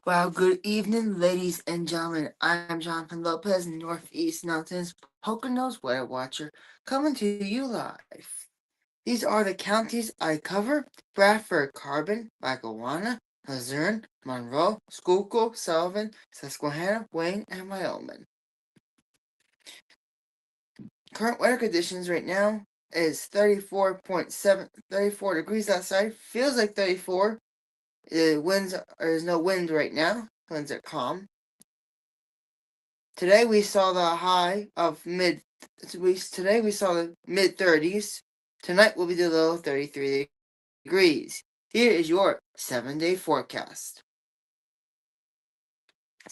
Well, good evening, ladies and gentlemen. I'm Jonathan Lopez, Northeast Mountains Poconos Weather Watcher, coming to you live. These are the counties I cover: Bradford, Carbon, Lackawanna, Luzerne, Monroe, Schuylkill, Sullivan, Susquehanna, Wayne, and Wyoming. Current weather conditions right now is 34 degrees outside. Feels like 34. There's no wind right now. Winds are calm. Today we saw the high of Today we saw the mid 30s. Tonight will be the low 33 degrees. Here is your 7-day forecast.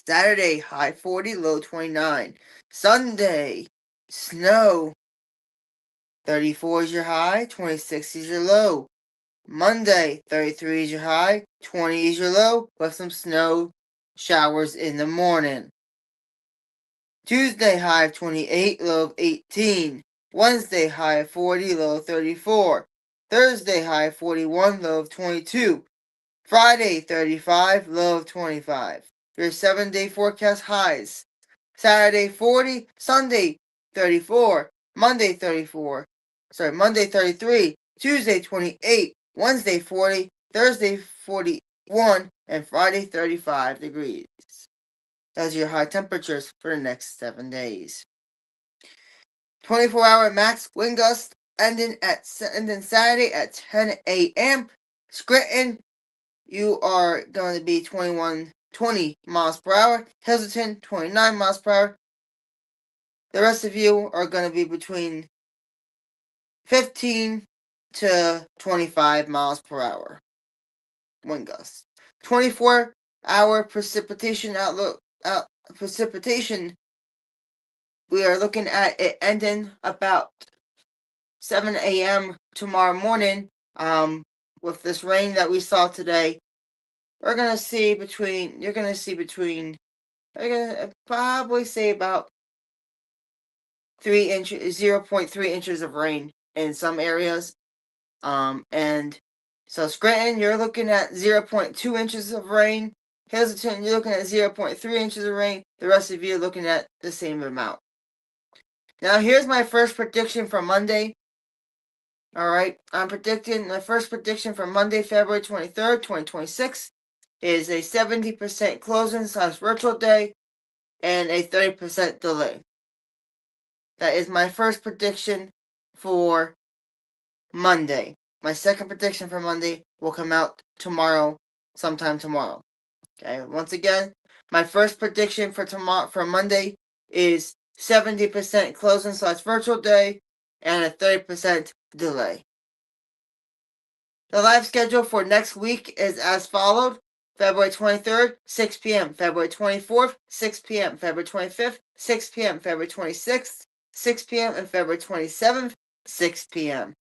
Saturday, high 40, low 29. Sunday, snow. 34 is your high, 26 is your low. Monday, 33 is your high, 20 is your low, with some snow showers in the morning. Tuesday, high of 28, low of 18. Wednesday, high of 40, low of 34. Thursday, high of 41, low of 22. Friday, 35, low of 25. Your 7-day forecast highs: Saturday, 40, Sunday, 34, Monday, 33, Tuesday, 28, Wednesday, 40, Thursday, 41, and Friday, 35 degrees. Those are your high temperatures for the next 7 days. 24-hour max wind gust ending Saturday at 10 a.m. Scranton, you are going to be 20 miles per hour. Hazleton, 29 miles per hour. The rest of you are going to be between 15 to 25 miles per hour wind gusts. 24-hour precipitation precipitation, we are looking at it ending about 7 a.m. tomorrow morning. With this rain that we saw today, you're gonna probably say about 0.3 inches of rain in some areas. And so Scranton, you're looking at 0.2 inches of rain. Hazleton, you're looking at 0.3 inches of rain. The rest of you are looking at the same amount. Now, here's my first prediction for Monday. Alright, I'm predicting my first prediction for Monday, February 23rd, 2026 is a 70% closing / virtual day and a 30% delay. That is my first prediction for Monday. My second prediction for Monday will come out sometime tomorrow. Okay, once again, my first prediction for Monday is 70% closing / virtual day and a 30% delay. The live schedule for next week is as followed: February 23rd, 6 p.m., February 24th, 6 p.m., February 25th, 6 p.m., February 26th, 6 p.m., and February 27th, 6 p.m.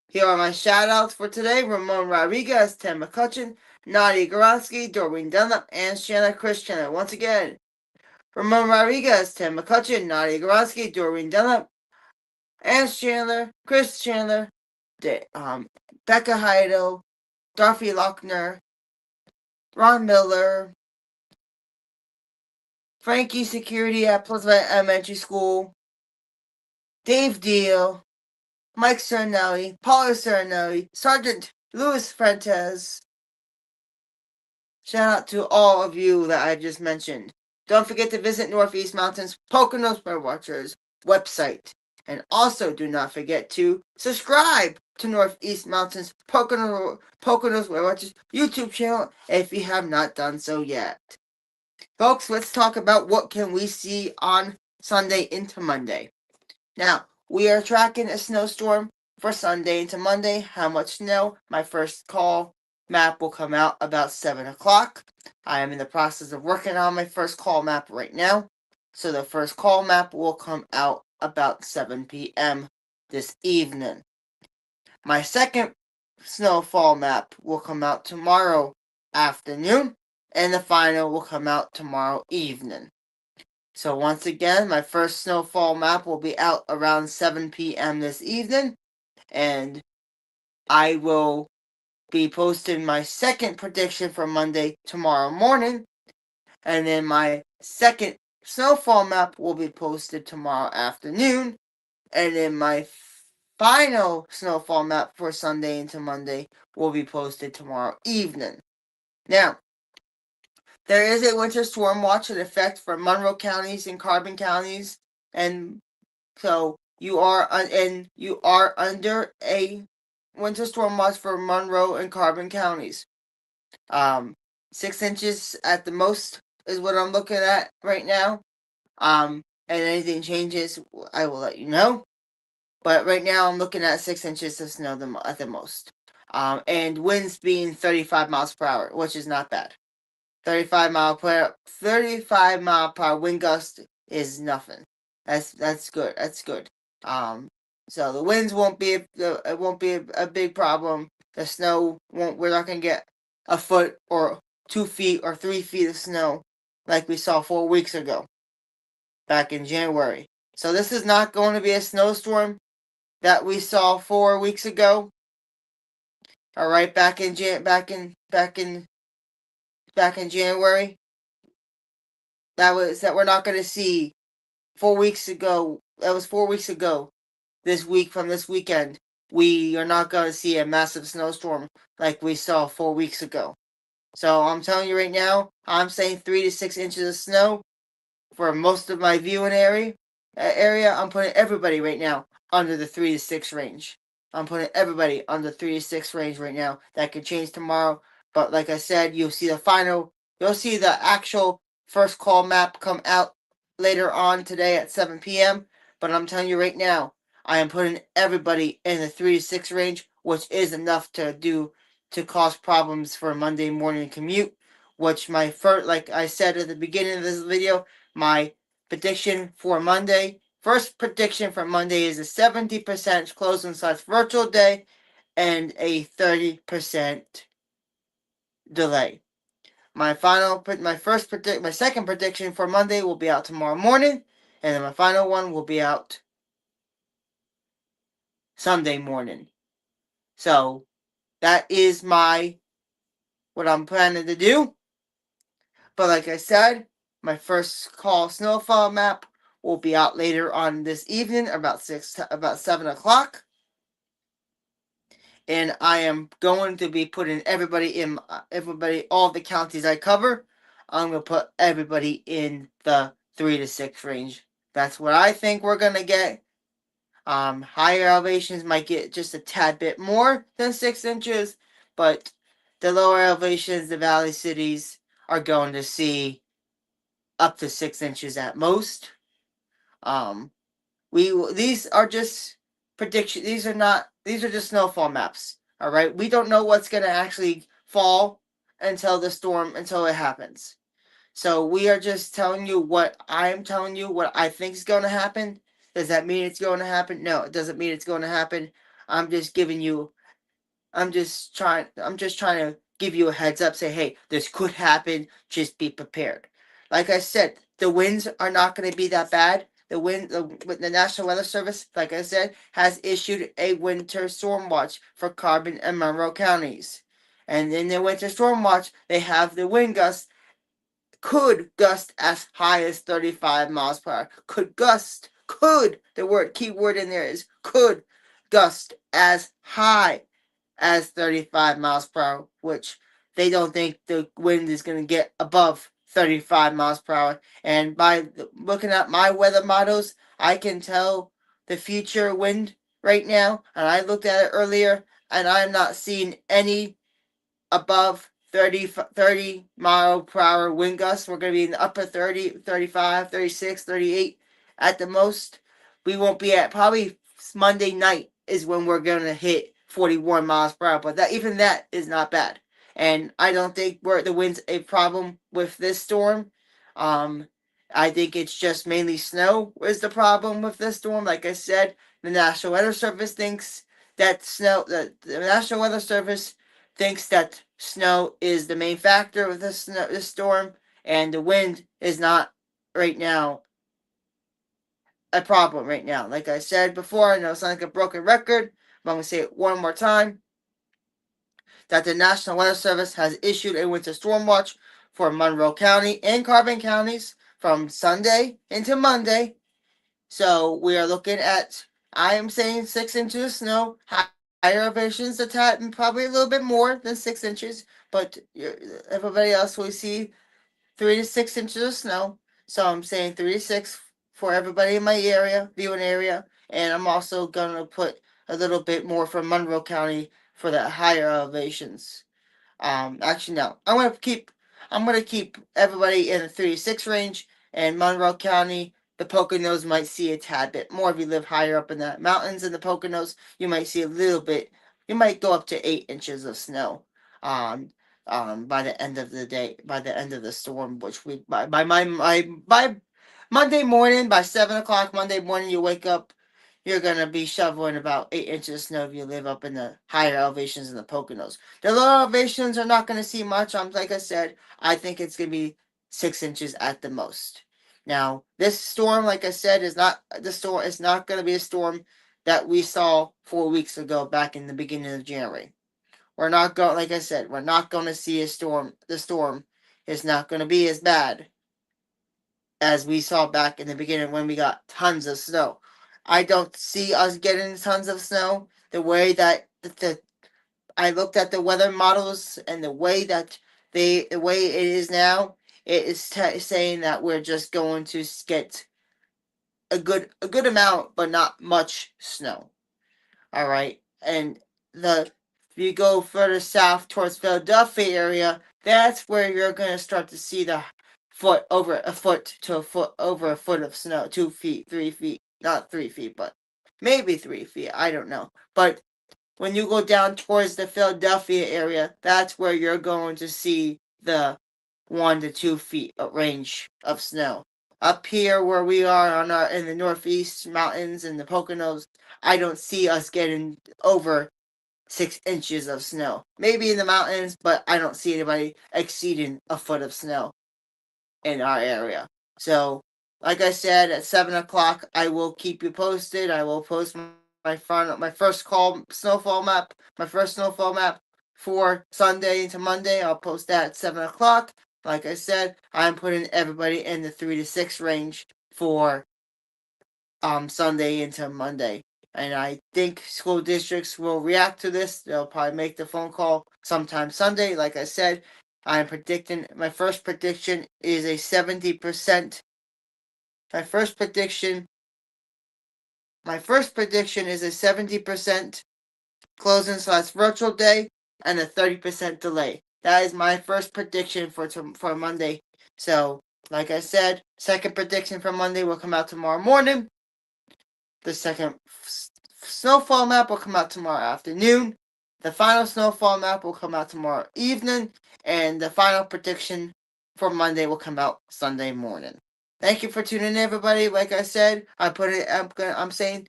Here are my shout-outs for today: Ramon Rodriguez, Tim McCutcheon, Nadia Goronsky, Doreen Dunlap, and Shanna Chris Chandler. Once again, Ramon Rodriguez, Tim McCutcheon, Nadia Goronsky, Doreen Dunlap, and Chris Chandler, Becca Heido, Dorothy Lochner, Ron Miller, Frankie Security at Pleasant Elementary School, Dave Deal, Mike Cernelli, Paula Cernelli, Sergeant Louis Fuentes. Shout out to all of you that I just mentioned. Don't forget to visit Northeast Mountains Poconos Bird Watchers website. And also do not forget to subscribe to Northeast Mountains Poconos Bird Watchers YouTube channel if you have not done so yet. Folks, let's talk about what can we see on Sunday into Monday. Now, we are tracking a snowstorm for Sunday into Monday. How much snow? My first call map will come out about 7 o'clock. I am in the process of working on my first call map right now. So the first call map will come out about 7 p.m. this evening. My second snowfall map will come out tomorrow afternoon, and the final will come out tomorrow evening. So once again, my first snowfall map will be out around 7 p.m. this evening, and I will be posting my second prediction for Monday tomorrow morning. And then my second snowfall map will be posted tomorrow afternoon. And then my final snowfall map for Sunday into Monday will be posted tomorrow evening. Now, there is a winter storm watch in effect for Monroe counties and Carbon counties, and so you are under a winter storm watch for Monroe and Carbon counties. 6 inches at the most is what I'm looking at right now. And anything changes, I will let you know. But right now, I'm looking at 6 inches of snow at the most. And winds being 35 miles per hour, which is not bad. 35 mile per wind gust is nothing. That's good. That's good. So the winds won't be a big problem. The snow won't. We're not gonna get a foot or 2 feet or 3 feet of snow like we saw 4 weeks ago, back in January. So this is not going to be a snowstorm that we saw 4 weeks ago. All right, back in January. That we're not going to see 4 weeks ago. That was 4 weeks ago. This week, from this weekend, we are not going to see a massive snowstorm like we saw 4 weeks ago. So I'm telling you right now, I'm saying 3 to 6 inches of snow for most of my viewing area. I'm putting everybody right now under the 3 to 6 range. I'm putting everybody under 3 to 6 range right now. That could change tomorrow, but like I said, you'll see the actual first call map come out later on today at 7 p.m. But I'm telling you right now, I am putting everybody in the 3 to 6 range, which is enough to cause problems for a Monday morning commute. Which like I said at the beginning of this video, my prediction for Monday. First prediction for Monday is a 70% closing/virtual day and a 30% delay. My second prediction for Monday will be out tomorrow morning, and then my final one will be out Sunday morning. So that is what I'm planning to do. But like I said, my first call snowfall map will be out later on this evening, about 7 o'clock. And I am going to be putting all the counties I cover. I'm going to put everybody in the 3 to 6 range. That's what I think we're going to get. Higher elevations might get just a tad bit more than 6 inches, but the lower elevations, the valley cities, are going to see up to 6 inches at most. These are just predictions. These are just snowfall maps. All right, we don't know what's gonna actually fall until it happens. So we are just telling you what I'm telling you, what I think is going to happen. Does that mean it's going to happen? No, it doesn't mean it's going to happen. I'm just trying to give you a heads up, say, hey, this could happen, just be prepared. Like I said, the winds are not going to be that bad. The National Weather Service, like I said, has issued a winter storm watch for Carbon and Monroe counties. And in the winter storm watch, they have the wind gusts could gust as high as 35 miles per hour. The key word in there is could gust as high as 35 miles per hour, which they don't think the wind is going to get above 35 miles per hour. And by looking at my weather models, I can tell the future wind right now, and I looked at it earlier, and I'm not seeing any above 30 mile per hour wind gusts. We're going to be in the upper 30, 35, 36, 38 at the most. We won't be at probably Monday night is when we're going to hit 41 miles per hour, but even that is not bad. And I don't think the wind's a problem with this storm. I think it's just mainly snow is the problem with this storm. Like I said, the National Weather Service thinks that the National Weather Service thinks that snow is the main factor of this storm, and the wind is not right now a problem right now. Like I said before, I know it's not like a broken record, but I'm gonna say it one more time. that the National Weather Service has issued a winter storm watch for Monroe County and Carbon counties from Sunday into Monday. So we are looking at, I am saying 6 inches of snow. Higher elevations, a tad, probably a little bit more than 6 inches, but everybody else will see 3 to 6 inches of snow. So I'm saying 3 to 6 for everybody in my area, viewing area, and I'm also gonna put a little bit more for Monroe County for the higher elevations. Actually no, I'm gonna keep everybody in the 3 to 6 range, and Monroe County, the Poconos might see a tad bit more. If you live higher up in the mountains in the Poconos, you might see a little bit. You might go up to 8 inches of snow. Um, by the end of the day, by the end of the storm, which we by Monday morning, by 7 o'clock Monday morning, you wake up, you're gonna be shoveling about 8 inches of snow if you live up in the higher elevations in the Poconos. The lower elevations are not gonna see much. Like I said, I think it's gonna be 6 inches at the most. Now, this storm, like I said, is not the storm. It's not gonna be a storm that we saw 4 weeks ago, back in the beginning of January. We're not going, like I said, we're not going to see a storm. The storm is not going to be as bad as we saw back in the beginning when we got tons of snow. I don't see us getting tons of snow. The way that I looked at the weather models, and the way the way it is now, it is saying that we're just going to get a good amount, but not much snow. All right, and the if you go further south towards Philadelphia area, that's where you're going to start to see the foot over a foot to a foot over a foot of snow, 2 feet, 3 feet, not 3 feet, but maybe 3 feet. I don't know. But when you go down towards the Philadelphia area, that's where you're going to see the 1 to 2 feet range of snow. Up here where we are in the northeast mountains and the Poconos, I don't see us getting over 6 inches of snow. Maybe in the mountains, but I don't see anybody exceeding a foot of snow in our area. So, like I said, at 7 o'clock, I will keep you posted. I will post my first snowfall map, my first snowfall map for Sunday into Monday. I'll post that at 7 o'clock. Like I said, I'm putting everybody in the 3 to 6 range for Sunday into Monday. And I think school districts will react to this. They'll probably make the phone call sometime Sunday. Like I said, I'm predicting, my first prediction is a 70%. My first prediction is a 70% closing / virtual day and a 30% delay. That is my first prediction for Monday. So, like I said, second prediction for Monday will come out tomorrow morning. The second snowfall map will come out tomorrow afternoon. The final snowfall map will come out tomorrow evening, and the final prediction for Monday will come out Sunday morning. Thank you for tuning in, everybody. Like I said, I'm saying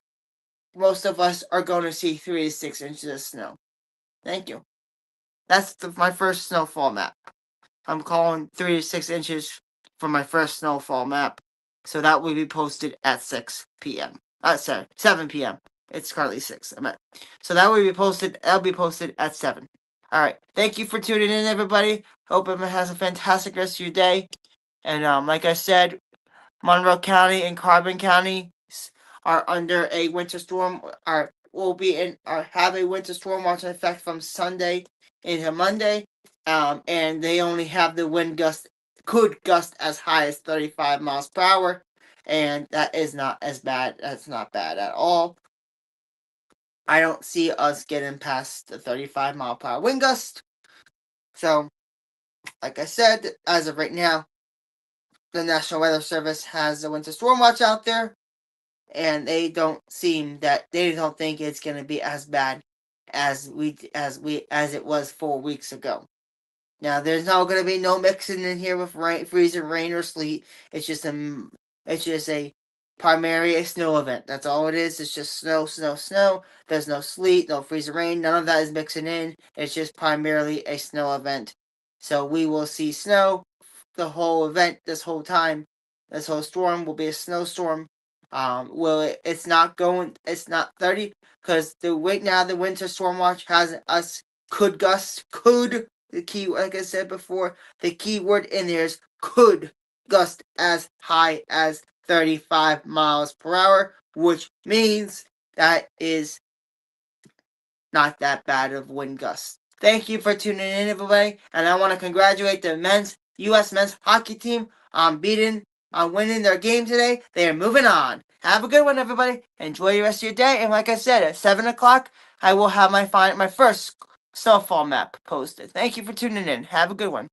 most of us are going to see 3 to 6 inches of snow. Thank you. That's my first snowfall map. I'm calling 3 to 6 inches for my first snowfall map. So that will be posted at 6 p.m. Sorry, 7 p.m. It's currently 6. I meant. So that will be posted. That'll be posted at 7. All right. Thank you for tuning in, everybody. Hope everyone has a fantastic rest of your day. And like I said, Monroe County and Carbon County are under a winter storm. Have a winter storm watch in effect from Sunday into Monday. And they only have the wind gust could gust as high as 35 miles per hour, and that is not as bad. That's not bad at all. I don't see us getting past the 35 mile per hour wind gust. So, like I said, as of right now, the National Weather Service has a winter storm watch out there, and they don't think it's going to be as bad as it was 4 weeks ago. Now, there's not going to be no mixing in here with freezing rain or sleet. It's just a primary snow event. That's all it is. It's just snow, snow, snow. There's no sleet, no freezing rain. None of that is mixing in. It's just primarily a snow event. So we will see snow the whole event, this whole time. This whole storm will be a snowstorm. It's not 30, because the winter storm watch has us could gust. Could, the key, like I said before, the key word in there is could gust as high as 35 miles per hour, which means that is not that bad of wind gusts. Thank you for tuning in, everybody, and I want to congratulate the U.S. men's hockey team on winning their game today. They are moving on. Have a good one, everybody. Enjoy the rest of your day, and like I said, at 7 o'clock, I will have my first snowfall map posted. Thank you for tuning in. Have a good one.